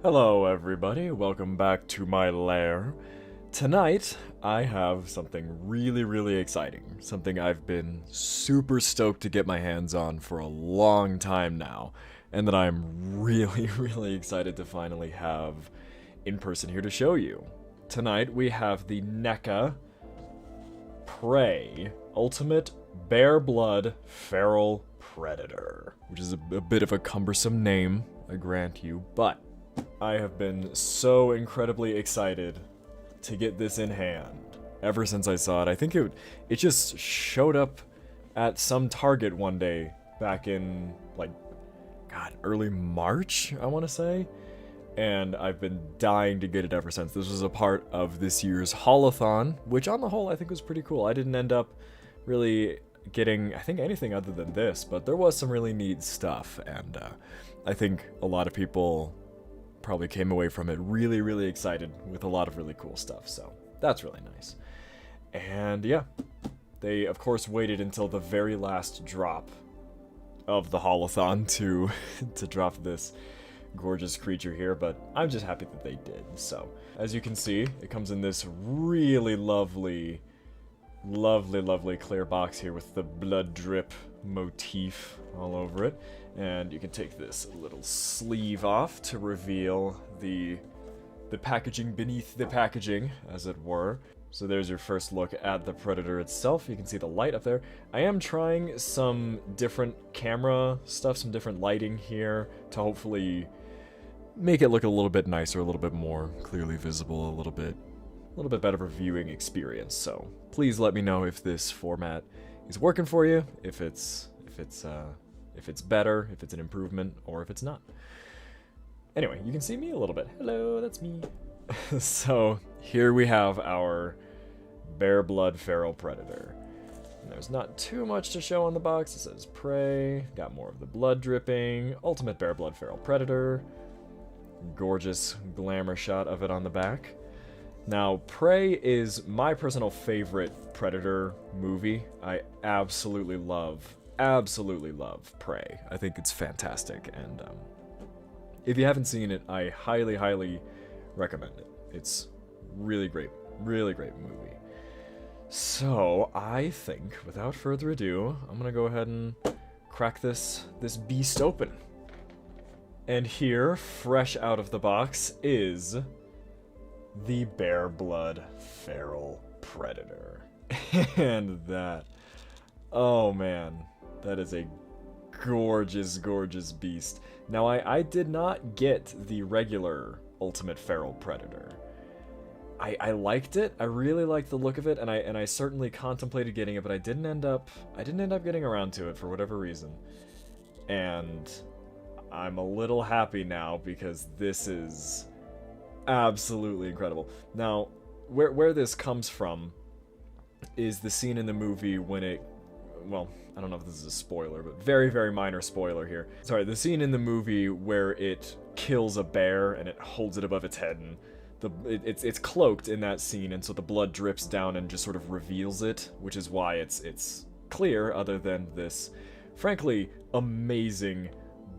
Hello everybody, welcome back to my lair. Tonight, I have something really exciting. Something I've been super stoked to get my hands on for a long time now. And that I'm really excited to finally have in person here to show you. Tonight, we have the NECA Prey Ultimate Bare Blood Feral Predator. Which is a bit of a cumbersome name, I grant you, but I have been so incredibly excited to get this in hand ever since I saw it. I think it just showed up at some Target one day back in, like, God, early March, I want to say. And I've been dying to get it ever since. This was a part of this year's haulathon, which on the whole I think was pretty cool. I didn't end up really getting, I think, anything other than this, but there was some really neat stuff, and I think a lot of people probably came away from it really excited with a lot of really cool stuff, so that's really nice. And yeah, they of course waited until the very last drop of the haulathon to drop this gorgeous creature here, but I'm just happy that they did. So as you can see, it comes in this really lovely clear box here with the blood drip motif all over it. And you can take this little sleeve off to reveal the packaging beneath the packaging, as it were. So there's your first look at the Predator itself. You can see the light up there. I am trying some different camera stuff, some different lighting here to hopefully make it look a little bit nicer, a little bit more clearly visible, a little bit better of a viewing experience. So please let me know if this format is working for you, if it's better, if it's an improvement, or if it's not. Anyway, you can see me a little bit. Hello, that's me. So here we have our Bare Blood Feral Predator. And there's not too much to show on the box. It says Prey, got more of the blood dripping, Ultimate Bare Blood Feral Predator. Gorgeous glamour shot of it on the back. Now, Prey is my personal favorite Predator movie. I absolutely love Prey. I think it's fantastic, and if you haven't seen it, I highly recommend it. It's really great movie. So I think, without further ado, I'm gonna go ahead and crack this beast open. And here, fresh out of the box, is the Bare Blood Feral Predator. And that, oh man, that is a gorgeous beast. Now, I did not get the regular Ultimate Feral Predator. I liked it. I really liked the look of it, and I certainly contemplated getting it, but I didn't end up getting around to it for whatever reason. And I'm a little happy now because this is absolutely incredible. Now, where this comes from is the scene in the movie when it, well, I don't know if this is a spoiler, but very minor spoiler here. Sorry, the scene in the movie where it kills a bear and it holds it above its head, and it's cloaked in that scene, and so the blood drips down and just sort of reveals it, which is why it's clear, other than this, frankly, amazing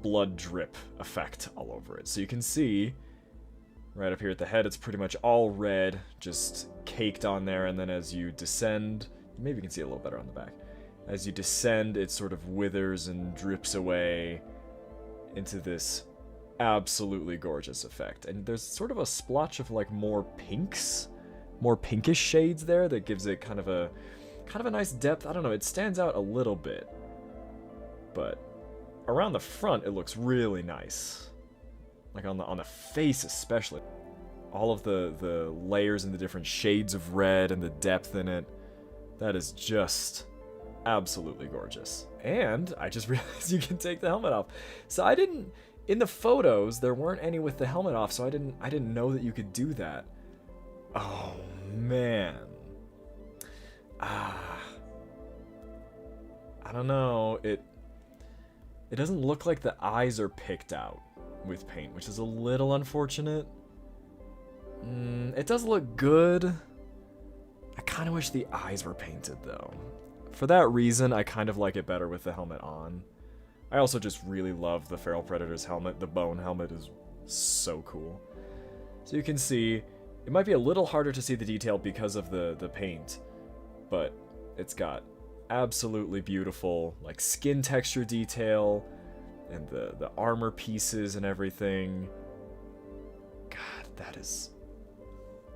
blood drip effect all over it. So you can see right up here at the head, it's pretty much all red, just caked on there, and then as you descend, maybe you can see it a little better on the back. As you descend, it sort of withers and drips away into this absolutely gorgeous effect. And there's sort of a splotch of like more pinkish shades there that gives it kind of a nice depth. I don't know, it stands out a little bit. But around the front, it looks really nice. Like on the face especially. All of the layers and the different shades of red and the depth in it. That is just absolutely gorgeous. And I just realized you can take the helmet off. So I didn't, in the photos, there weren't any with the helmet off, so I didn't know that you could do that. Oh man. I don't know. It doesn't look like the eyes are picked out with paint, which is a little unfortunate. It does look good. I kind of wish the eyes were painted though. For that reason, I kind of like it better with the helmet on. I also just really love the Feral Predator's helmet. The bone helmet is So cool. So you can see, it might be a little harder to see the detail because of the paint, but it's got absolutely beautiful like skin texture detail and the armor pieces and everything. God, that is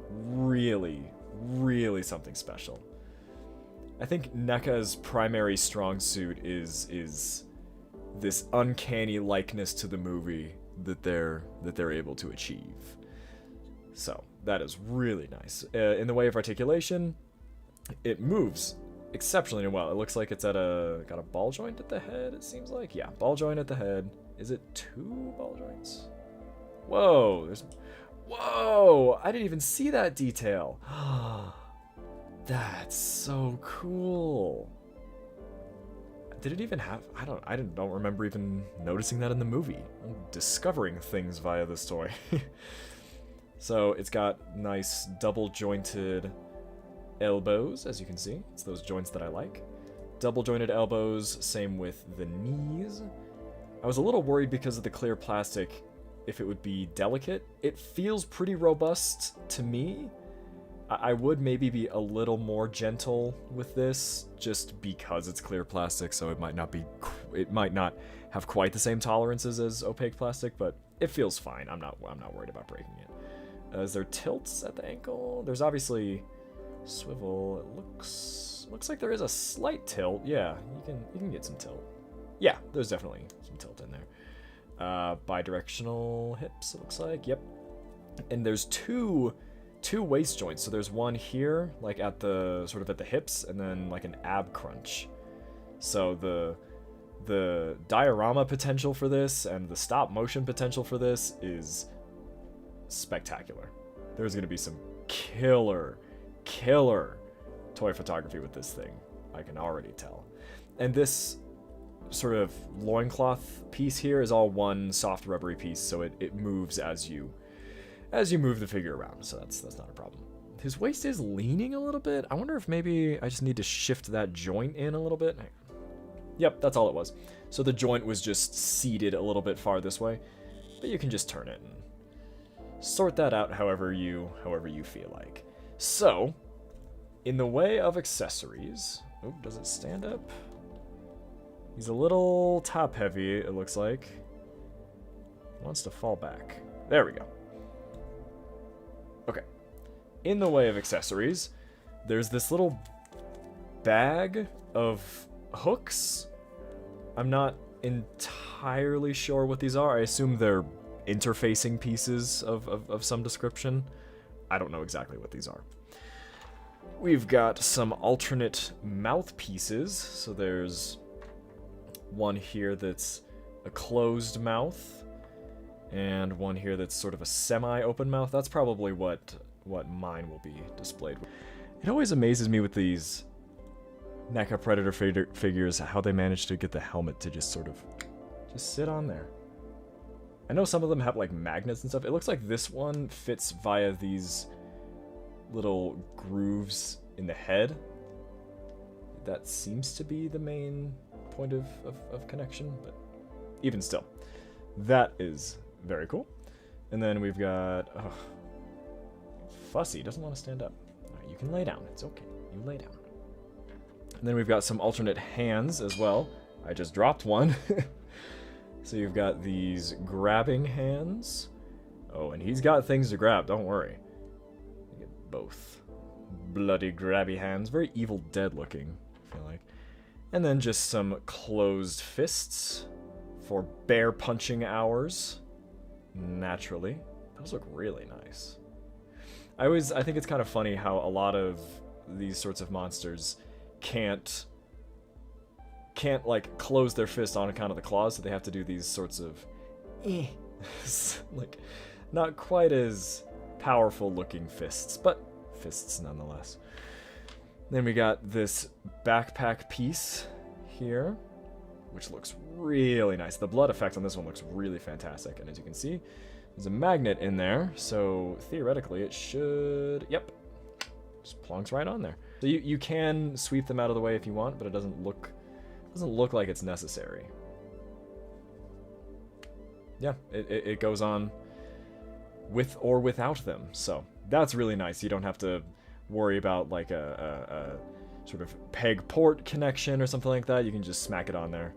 really, really something special. I think NECA's primary strong suit is this uncanny likeness to the movie that they're able to achieve. So that is really nice. In the way of articulation, it moves exceptionally well. It looks like it's got a ball joint at the head, it seems like. Yeah, ball joint at the head. Is it 2 ball joints? Whoa, whoa, I didn't even see that detail. That's so cool. Did it even have, I don't remember even noticing that in the movie. I'm discovering things via this toy. So it's got nice double jointed elbows, as you can see. It's those joints that I like. Double jointed elbows, same with the knees. I was a little worried because of the clear plastic if it would be delicate. It feels pretty robust to me. I would maybe be a little more gentle with this just because it's clear plastic, so it might not have quite the same tolerances as opaque plastic, but it feels fine. I'm not worried about breaking it. Is there tilts at the ankle? There's obviously swivel. It looks like there is a slight tilt. Yeah, you can get some tilt. Yeah, there's definitely some tilt in there. Bidirectional hips, it looks like. Yep. And there's two waist joints. So there's one here, like at the hips, and then like an ab crunch. So the diorama potential for this and the stop motion potential for this is spectacular. There's gonna be some killer toy photography with this thing. I can already tell. And this sort of loincloth piece here is all one soft rubbery piece, so it moves as you move the figure around, so that's not a problem. His waist is leaning a little bit. I wonder if maybe I just need to shift that joint in a little bit. Yep, that's all it was. So the joint was just seated a little bit far this way, but you can just turn it and sort that out however you feel like. So, in the way of accessories, oh, does it stand up? He's a little top heavy, it looks like. He wants to fall back. There we go. Okay. In the way of accessories, there's this little bag of hooks. I'm not entirely sure what these are. I assume they're interfacing pieces of some description. I don't know exactly what these are. We've got some alternate mouthpieces. So there's one here that's a closed mouth, and one here that's sort of a semi-open mouth. That's probably what mine will be displayed with. It always amazes me with these NECA Predator figures how they manage to get the helmet to just sit on there. I know some of them have like magnets and stuff. It looks like this one fits via these little grooves in the head. That seems to be the main point of connection, but even still, that is very cool. And then we've got Fussy doesn't want to stand up. All right, you can lay down, it's okay, you lay down. And then we've got some alternate hands as well. I just dropped one. So you've got these grabbing hands. Oh, and he's got things to grab, don't worry. You get both bloody grabby hands, very Evil Dead looking, I feel like. And then just some closed fists for bear punching hours. Naturally. Those look really nice. I think it's kind of funny how a lot of these sorts of monsters can't like close their fist on account of the claws, so they have to do these sorts of like not quite as powerful looking fists, but fists nonetheless. Then we got this backpack piece here, which looks really nice. The blood effect on this one looks really fantastic, and as you can see, there's a magnet in there, so theoretically it should, yep, just plonks right on there. So you can sweep them out of the way if you want, but it doesn't look like it's necessary. Yeah, it goes on with or without them. So that's really nice. You don't have to worry about like a sort of peg port connection or something like that. You can just smack it on there,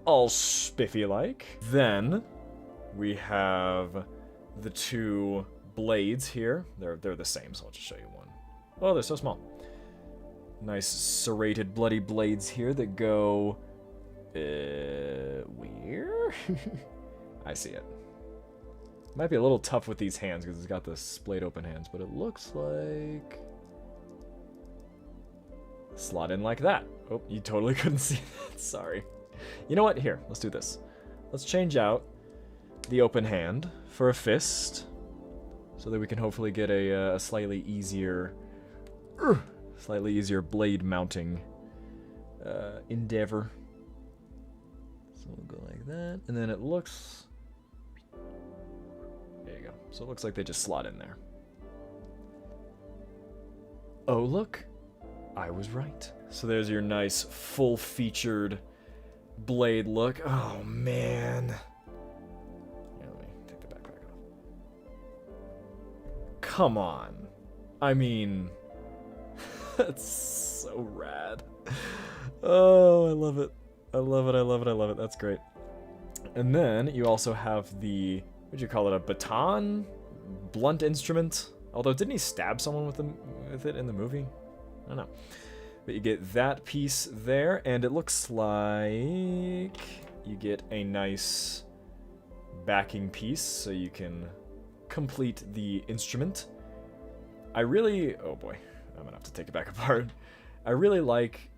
all spiffy like. Then we have the two blades here. They're the same, so I'll just show you one. Oh, they're so small. Nice serrated bloody blades here that go where? I see it. Might be a little tough with these hands because it's got the splayed open hands, but it looks like slot in like that. Oh, you totally couldn't see that. Sorry. You know what? Here, let's do this. Let's change out the open hand for a fist so that we can hopefully get a slightly easier blade mounting endeavor. So we'll go like that, and then it looks... There you go. So it looks like they just slot in there. Oh, look. I was right. So there's your nice full-featured blade look. Oh, man. Yeah, let me take the backpack off. Come on. I mean... That's so rad. Oh, I love it. I love it, I love it, I love it. That's great. And then you also have the... What'd you call it? A baton? Blunt instrument? Although, didn't he stab someone with it in the movie? I don't know. But you get that piece there, and it looks like you get a nice backing piece so you can complete the instrument. I really... Oh boy, I'm gonna have to take it back apart. I really like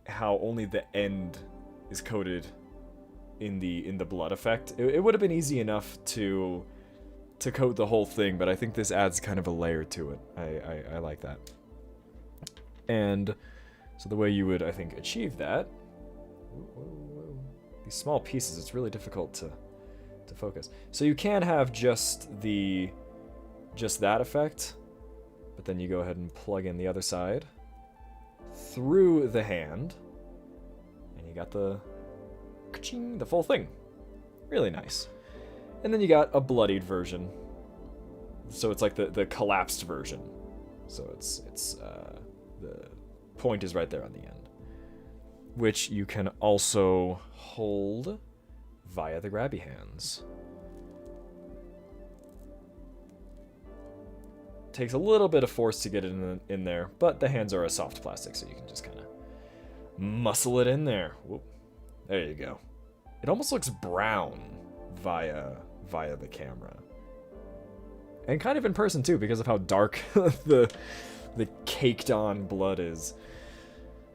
how only the end is coated in the blood effect. It would have been easy enough to coat the whole thing, but I think this adds kind of a layer to it. I like that. And so the way you would, I think, achieve that... These small pieces, it's really difficult to focus. So you can have just that effect, but then you go ahead and plug in the other side through the hand, and you got the full thing. Really nice. And then you got a bloodied version. So it's like the collapsed version. So it's the point is right there on the end, which you can also hold via the grabby hands. Takes a little bit of force to get it in there, but the hands are a soft plastic, so you can just kind of muscle it in there. Whoop. There you go. It almost looks brown via the camera. And kind of in person too, because of how dark the caked on blood is.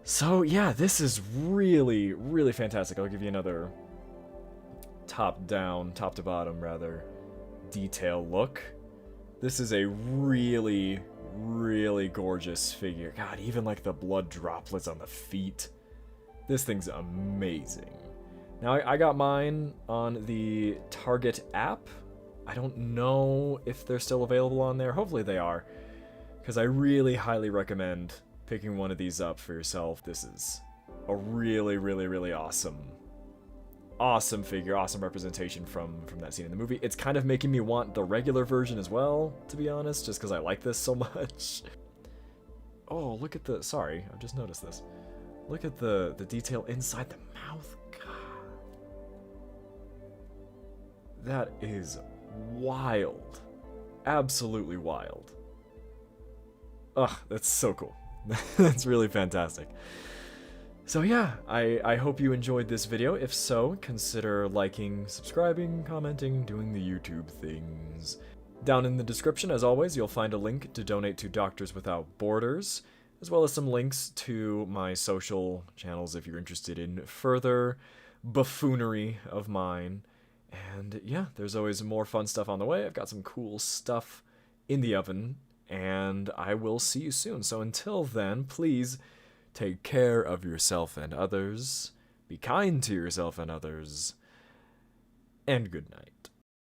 So yeah, this is really, really fantastic. I'll give you another top to bottom rather, detail look. This is a really, really gorgeous figure. God, even like the blood droplets on the feet. This thing's amazing. Now, I got mine on the Target app. I don't know if they're still available on there. Hopefully they are, because I really highly recommend picking one of these up for yourself. This is a really, really, really awesome figure, awesome representation from that scene in the movie. It's kind of making me want the regular version as well, to be honest, just because I like this so much. Oh, look at the... Sorry, I've just noticed this. Look at the detail inside the mouth. God. That is wild. Absolutely wild. Ugh, that's so cool. That's really fantastic. So yeah, I hope you enjoyed this video. If so, consider liking, subscribing, commenting, doing the YouTube things. Down in the description, as always, you'll find a link to donate to Doctors Without Borders, as well as some links to my social channels if you're interested in further buffoonery of mine. And yeah, there's always more fun stuff on the way. I've got some cool stuff in the oven, and I will see you soon. So until then, please take care of yourself and others, be kind to yourself and others, and good night.